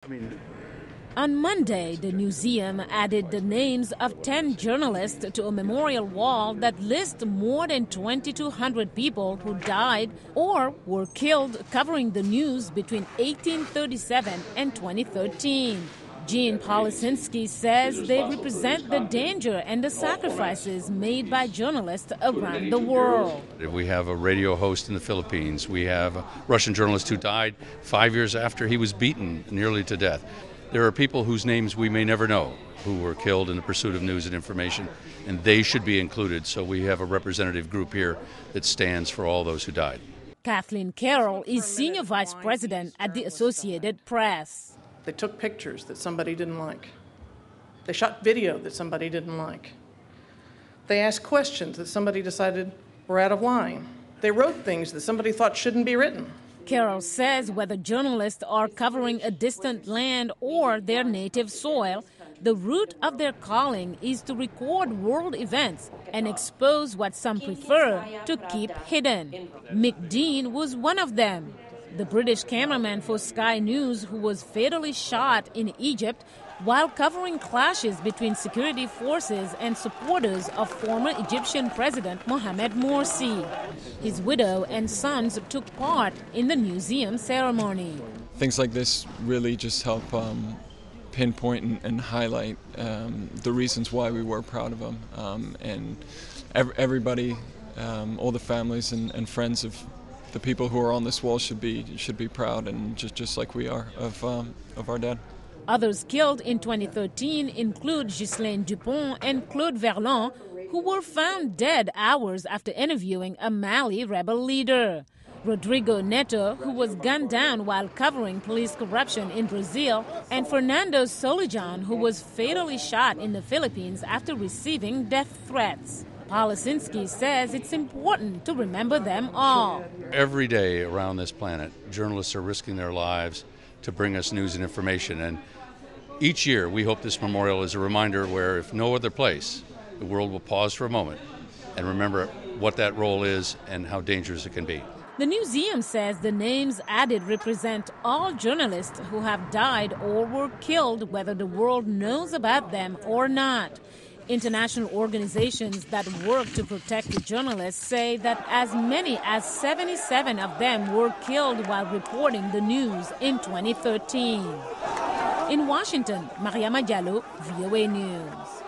On Monday, the Newseum added the names of 10 journalists to a memorial wall that lists more than 2,200 people who died or were killed covering the news between 1837 and 2013. Jean Polisinski says they represent the danger and the sacrifices made by journalists around the world. We have a radio host in the Philippines. We have a Russian journalist who died 5 years after he was beaten nearly to death. There are people whose names we may never know who were killed in the pursuit of news and information, and they should be included. So we have a representative group here that stands for all those who died. Kathleen Carroll is senior vice president at the Associated Press. They took pictures that somebody didn't like. They shot video that somebody didn't like. They asked questions that somebody decided were out of line. They wrote things that somebody thought shouldn't be written. Carroll says whether journalists are covering a distant land or their native soil, the root of their calling is to record world events and expose what some prefer to keep hidden. Mick Dean was one of them. The British cameraman for Sky News who was fatally shot in Egypt while covering clashes between security forces and supporters of former Egyptian President Mohamed Morsi. His widow and sons took part in the Newseum ceremony. Things like this really just help pinpoint and highlight the reasons why we were proud of him. And everybody, all the families and friends of the people who are on this wall should be proud, and just like we are of our dad. Others killed in 2013 include Ghislaine Dupont and Claude Verlon, who were found dead hours after interviewing a Mali rebel leader. Rodrigo Neto, who was gunned down while covering police corruption in Brazil, and Fernando Solijan, who was fatally shot in the Philippines after receiving death threats. Polisinski says it's important to remember them all. Every day around this planet, journalists are risking their lives to bring us news and information. And each year, we hope this memorial is a reminder where, if no other place, the world will pause for a moment and remember what that role is and how dangerous it can be. The Newseum says the names added represent all journalists who have died or were killed, whether the world knows about them or not. International organizations that work to protect journalists say that as many as 77 of them were killed while reporting the news in 2013. In Washington, Mariama Diallo, VOA News.